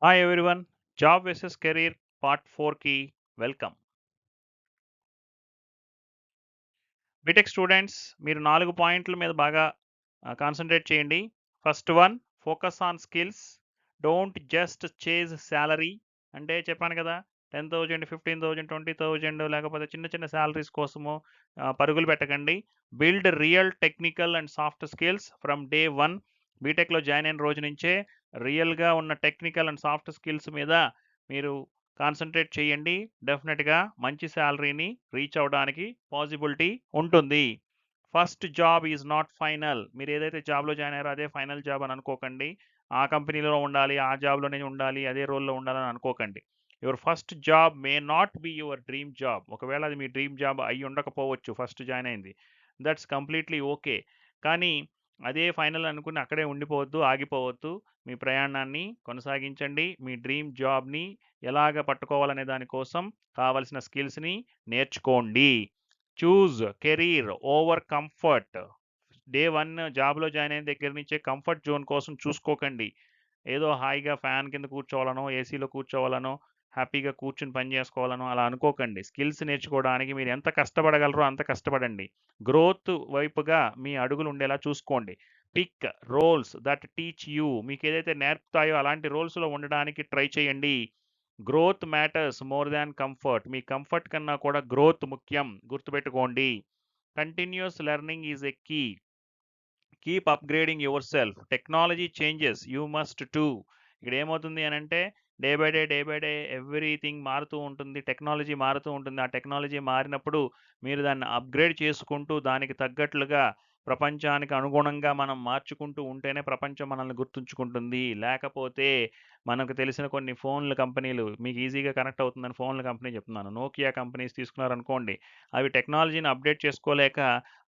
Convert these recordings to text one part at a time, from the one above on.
Hi everyone. Job వెసెస్ career part 4కి welcome. BTech students మీరు 4 పాయింట్ల మీద బాగా కాన్సంట్రేట్ చేయండి. First one, focus on skills. Don't just chase salary. అంటే చెప్పాను కదా, 10,000, 15,000, 20,000 లేకపోతే చిన్న చిన్న సాలరీస్ కోసము పరుగులు పెట్టకండి. Build real technical and soft skills from day one. బీటెక్లో జాయిన్ అయిన రోజు నుంచే రియల్గా ఉన్న టెక్నికల్ అండ్ సాఫ్ట్ స్కిల్స్ మీద మీరు కాన్సంట్రేట్ చేయండి. డెఫినెట్గా మంచి శాలరీని రీచ్ అవ్వడానికి పాసిబిలిటీ ఉంటుంది. First job is not final. మీరు ఏదైతే జాబ్లో జాయిన్ అయ్యారో అదే ఫైనల్ జాబ్ అని అనుకోకండి. ఆ కంపెనీలో ఉండాలి, ఆ జాబ్లోనే ఉండాలి, అదే రోల్లో ఉండాలని అనుకోకండి. Your first job may not be your dream job. ఒకవేళ అది మీ డ్రీమ్ జాబ్ అయి ఉండకపోవచ్చు ఫస్ట్ జాయిన్ అయింది. That's completely okay. కానీ అదే ఫైనల్ అనుకుని అక్కడే ఉండిపోవద్దు, ఆగిపోవద్దు. మీ ప్రయాణాన్ని కొనసాగించండి. మీ డ్రీమ్ జాబ్ని ఎలాగ పట్టుకోవాలనే దానికోసం కావలసిన స్కిల్స్ని నేర్చుకోండి. Choose career over comfort. Day one జాబ్లో జాయిన్ అయిన దగ్గర నుంచే కంఫర్ట్ జోన్ కోసం చూసుకోకండి. ఏదో హాయిగా ఫ్యాన్ కింద కూర్చోవాలనో, ఏసీలో కూర్చోవాలనో, హ్యాపీగా కూర్చుని పని చేసుకోవాలనో అలా అనుకోకండి. స్కిల్స్ నేర్చుకోవడానికి మీరు ఎంత కష్టపడగలరో అంత కష్టపడండి. గ్రోత్ వైపుగా మీ అడుగులు ఉండేలా చూసుకోండి. Pick roles that teach you. మీకు ఏదైతే నేర్పుతాయో అలాంటి రోల్స్లో ఉండడానికి ట్రై చేయండి. Growth matters more than comfort. మీ కంఫర్ట్ కన్నా కూడా గ్రోత్ ముఖ్యం, గుర్తుపెట్టుకోండి. Continuous learning is a key. Keep upgrading yourself. Technology changes, you must too. ఇక్కడ ఏమవుతుంది అని అంటే డే బై డే ఎవ్రీథింగ్ మారుతూ ఉంటుంది, టెక్నాలజీ మారుతూ ఉంటుంది. ఆ టెక్నాలజీ మారినప్పుడు మీరు దాన్ని అప్గ్రేడ్ చేసుకుంటూ దానికి తగ్గట్లుగా ప్రపంచానికి అనుగుణంగా మనం మార్చుకుంటూ ఉంటేనే ప్రపంచం మనల్ని గుర్తుంచుకుంటుంది. లేకపోతే మనకు తెలిసిన కొన్ని ఫోన్ల కంపెనీలు, మీకు ఈజీగా కనెక్ట్ అవుతుందని ఫోన్ల కంపెనీ చెప్తున్నాను, నోకియా కంపెనీస్ తీసుకున్నారనుకోండి, అవి టెక్నాలజీని అప్డేట్ చేసుకోలేక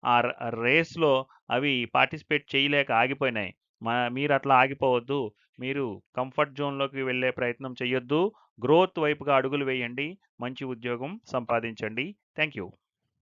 ఆ రేస్లో అవి పార్టిసిపేట్ చేయలేక ఆగిపోయినాయి. మీరు అట్లా ఆగిపోవద్దు. మీరు కంఫర్ట్ జోన్‌లోకి వెళ్ళే ప్రయత్నం చేయొద్దు. గ్రోత్ వైపుగా అడుగులు వేయండి. మంచి ఉద్యోగం సంపాదించండి. Thank you.